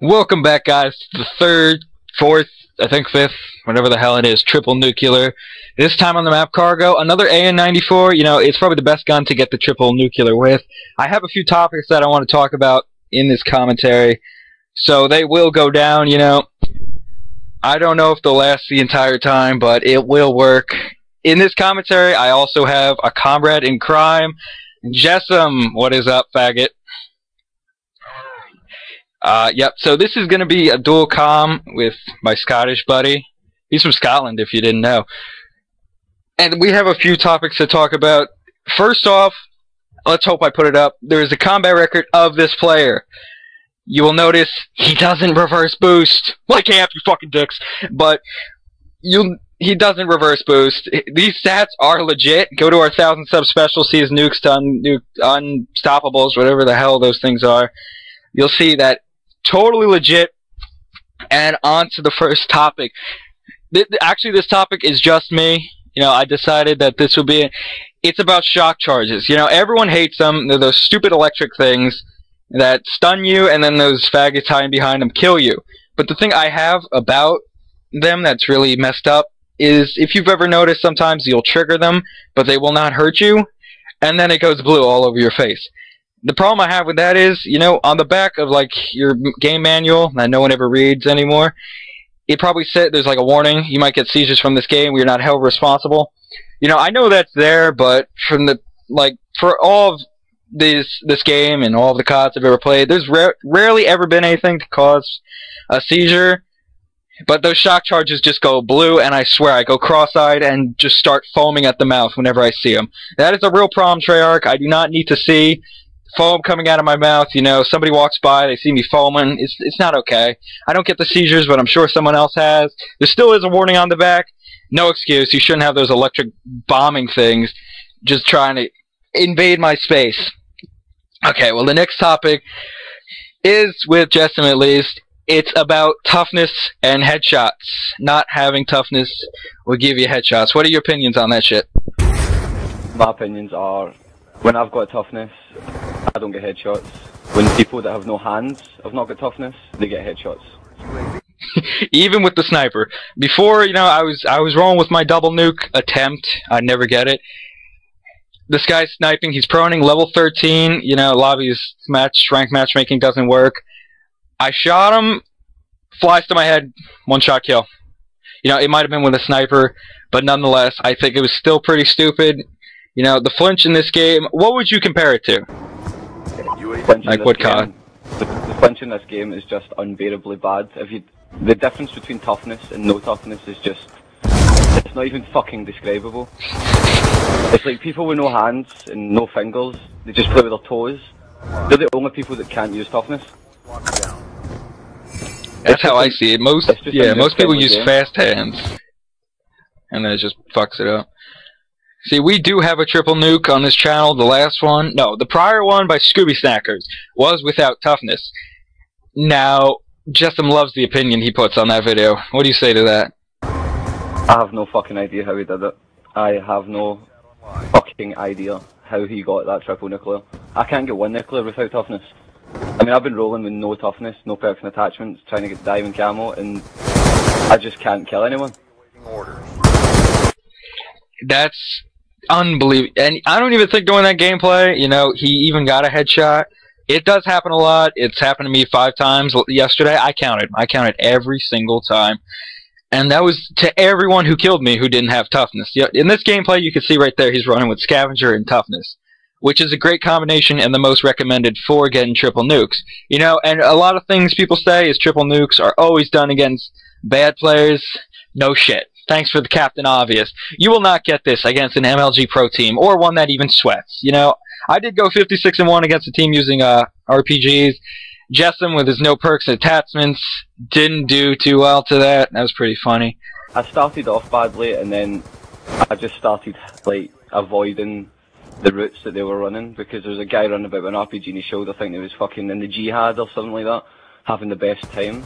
Welcome back, guys, to the third, fourth, I think fifth, whatever the hell it is, triple nuclear. This time on the map Cargo, another AN94. You know, it's probably the best gun to get the triple nuclear with. I have a few topics that I want to talk about in this commentary, so they will go down, you know. I don't know if they'll last the entire time, but it will work. In this commentary, I also have a comrade in crime, Jessam. What is up, faggot? Yep, so this is going to be a dual comm with my Scottish buddy. He's from Scotland, if you didn't know. And we have a few topics to talk about. First off, let's hope I put it up. There is a combat record of this player. You will notice he doesn't reverse boost. Like half you fucking dicks. But he doesn't reverse boost. These stats are legit. Go to our 1,000 sub special, see his nukes to unstoppables, whatever the hell those things are. You'll see that totally legit. And on to the first topic. Actually, this topic is just me. You know, I decided that this would be it's about shock charges. You know, everyone hates them. They're those stupid electric things that stun you, and then those faggots hiding behind them kill you. But the thing I have about them that's really messed up is, if you've ever noticed, sometimes you'll trigger them, but they will not hurt you, and then it goes blue all over your face. The problem I have with that is, you know, on the back of, like, your game manual that no one ever reads anymore, it probably said there's, like, a warning, you might get seizures from this game, we're not held responsible. You know, I know that's there, but from the, like, for all of this game and all of the CODs I've ever played, there's rarely ever been anything to cause a seizure, but those shock charges just go blue, and I swear I go cross-eyed and just start foaming at the mouth whenever I see them. That is a real problem, Treyarch. I do not need to see foam coming out of my mouth. You know, somebody walks by, they see me foaming. It's not okay. I don't get the seizures, but I'm sure someone else has. There still is a warning on the back. No excuse. You shouldn't have those electric bombing things just trying to invade my space. Okay, well, the next topic is, with Jessam at least, it's about toughness and headshots. Not having toughness will give you headshots. What are your opinions on that shit? My opinions are, when I've got toughness, I don't get headshots. When people that have no hands have not got toughness, they get headshots. Even with the sniper. Before, you know, I was rolling with my double nuke attempt. I'd never get it. This guy's sniping, he's proning, level 13, you know, lobby's rank matchmaking doesn't work. I shot him, flies to my head, one shot kill. You know, it might have been with a sniper, but nonetheless, I think it was still pretty stupid. You know, the flinch in this game, what would you compare it to? Like what COD? The flinch in this game is just unbearably bad. The difference between toughness and no toughness is just, it's not even fucking describable. It's like people with no hands and no fingers, they just play with their toes. They're the only people that can't use toughness. That's how I see it. Most people use fast hands, and then it just fucks it up. See, we do have a triple nuke on this channel. The last one, no, the prior one by Scooby Snackers was without toughness. Now, Jessam loves the opinion he puts on that video. What do you say to that? I have no fucking idea how he did it. I have no fucking idea how he got that triple nuclear. I can't get one nuclear without toughness. I mean, I've been rolling with no toughness, no perks and attachments, trying to get diving camo, and I just can't kill anyone. That's unbelievable. And I don't even think doing that gameplay, you know, he even got a headshot. It does happen a lot. It's happened to me 5 times yesterday. I counted every single time. And that was to everyone who killed me who didn't have toughness. In this gameplay, you can see right there, he's running with Scavenger and toughness, which is a great combination and the most recommended for getting triple nukes. You know, and a lot of things people say is triple nukes are always done against bad players. No shit. Thanks for the Captain Obvious. You will not get this against an MLG Pro team, or one that even sweats. You know, I did go 56-1 against a team using RPGs. Jessam, with his no perks and attachments, didn't do too well to that. That was pretty funny. I started off badly, and then I just started, like, avoiding the routes that they were running, because there was a guy running about with an RPG in his shoulder thinking he was fucking in the jihad or something like that, having the best time.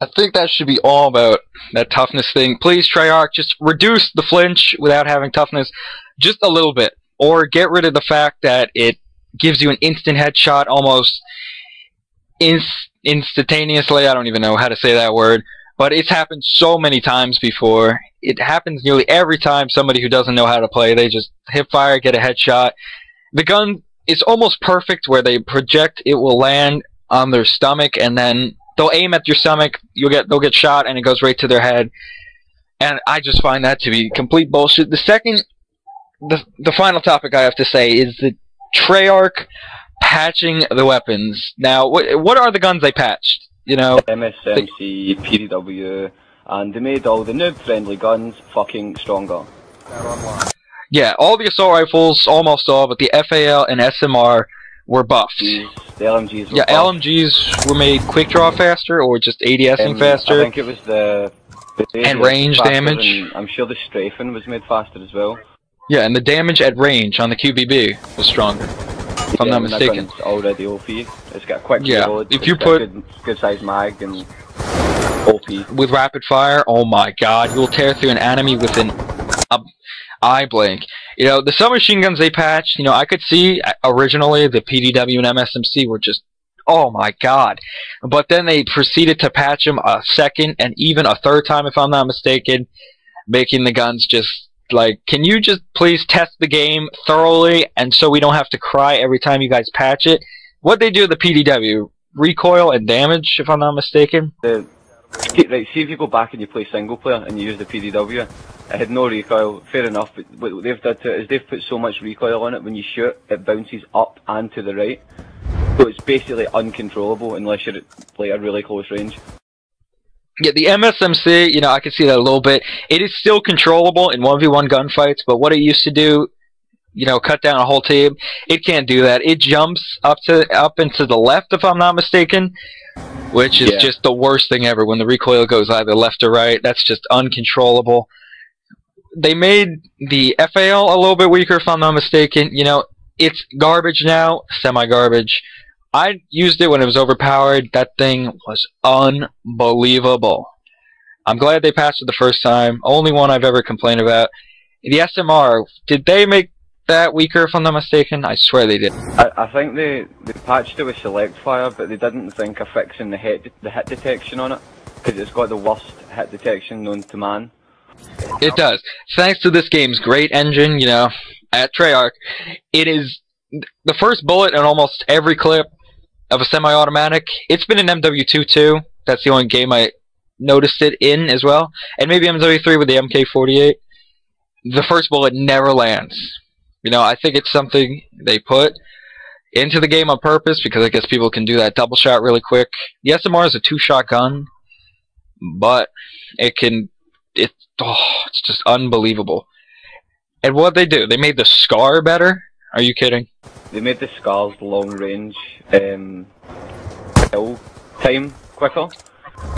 I think that should be all about that toughness thing. Please, Treyarch, just reduce the flinch without having toughness just a little bit. Or get rid of the fact that it gives you an instant headshot almost instantaneously. I don't even know how to say that word, but it's happened so many times before. It happens nearly every time somebody who doesn't know how to play, they just hip fire, get a headshot. The gun is almost perfect where they project, it will land on their stomach, and then they'll aim at your stomach, they'll get shot, and it goes right to their head. And I just find that to be complete bullshit. The final topic I have to say is the Treyarch patching the weapons. Now, what are the guns they patched? You know, MSMC, PDW, and they made all the noob-friendly guns fucking stronger. Yeah, all the assault rifles, almost all, but the FAL and SMR were buffed. The LMGs were buffed. LMGs were made quick draw faster, or just ADSing faster. I think it was the and range damage. And I'm sure the strafing was made faster as well. Yeah, and the damage at range on the QBB was stronger, if I'm not mistaken. That gun's already OP. It's got quick reload. If you put good size mag and OP with rapid fire, oh my god, you'll tear through an enemy with an eye blink. You know, the submachine guns they patched, you know, I could see originally the PDW and MSMC were just, oh my god. But then they proceeded to patch them a second and even a third time, if I'm not mistaken, making the guns just like, can you just please test the game thoroughly, and so we don't have to cry every time you guys patch it? What they do with the PDW, recoil and damage, if I'm not mistaken. Right, see if you go back and you play single player and you use the PDW, it had no recoil, fair enough, but what they've done to it is they've put so much recoil on it, when you shoot, it bounces up and to the right. So it's basically uncontrollable unless you're at like a really close range. Yeah, the MSMC, you know, I can see that a little bit. It is still controllable in 1v1 gunfights, but what it used to do, you know, cut down a whole team, it can't do that. It jumps up into the left, if I'm not mistaken, which is just the worst thing ever. When the recoil goes either left or right, that's just uncontrollable. They made the FAL a little bit weaker, if I'm not mistaken. You know, it's garbage now, semi-garbage. I used it when it was overpowered. That thing was unbelievable. I'm glad they patched it the first time. Only one I've ever complained about. The SMR, did they make that weaker, if I'm not mistaken? I swear they did. I think they patched it with select fire, but they didn't think of fixing the hit detection on it, because it's got the worst hit detection known to man. It does. Thanks to this game's great engine, you know, at Treyarch, it is the first bullet in almost every clip of a semi-automatic. It's been in MW2 too. That's the only game I noticed it in as well. And maybe MW3 with the MK48. The first bullet never lands. You know, I think it's something they put into the game on purpose, because I guess people can do that double shot really quick. The SMR is a 2-shot gun, but it's just unbelievable. And what they do, they made the SCAR better? Are you kidding? They made the SCAR's long range kill time quicker.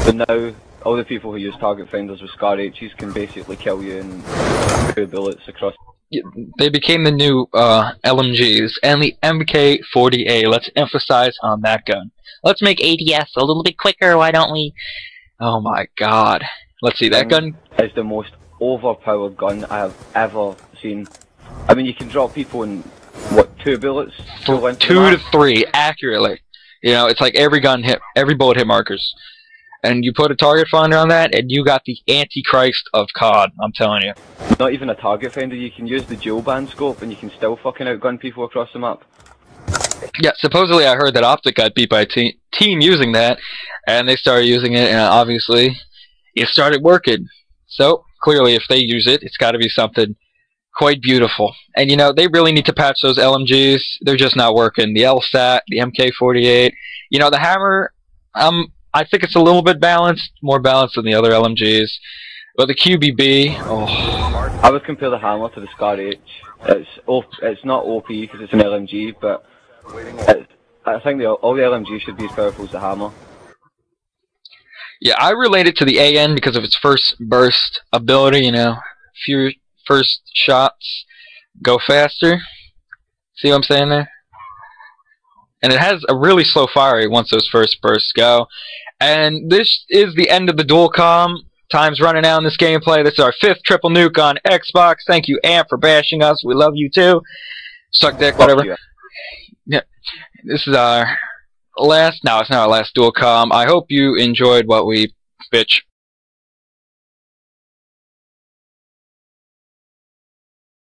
So now all the people who use target finders with SCAR H's can basically kill you in 2 bullets across. They became the new LMGs and the MK40A. Let's emphasize on that gun. Let's make ADS a little bit quicker, why don't we? Oh my god. Let's see, that gun is the most overpowered gun I have ever seen. I mean, you can drop people in, what, 2 bullets? 2 to 3, accurately. You know, it's like every bullet hit markers. And you put a target finder on that, and you got the Antichrist of COD, I'm telling you. Not even a target finder, you can use the dual band scope, and you can still fucking outgun people across the map. Yeah, supposedly I heard that Optic got beat by a team using that, and they started using it, and obviously it started working. So, clearly, if they use it, it's got to be something quite beautiful. And, you know, they really need to patch those LMGs. They're just not working. The LSAT, the MK48. You know, the Hammer, I think it's a little bit balanced, more balanced than the other LMGs. But the QBB, oh. I would compare the Hammer to the SCAR H. It's not OP because it's an LMG, but I think all the LMGs should be as powerful as the Hammer. Yeah, I relate it to the AN because of its first burst ability, you know. Few first shots go faster. See what I'm saying there? And it has a really slow fire rate once those first bursts go. And this is the end of the dual comm. Time's running out in this gameplay. This is our 5th triple nuke on Xbox. Thank you, Amp, for bashing us. We love you too. Suck dick, whatever. Yeah, this is our last. No, it's not our last dual com. I hope you enjoyed what we bitch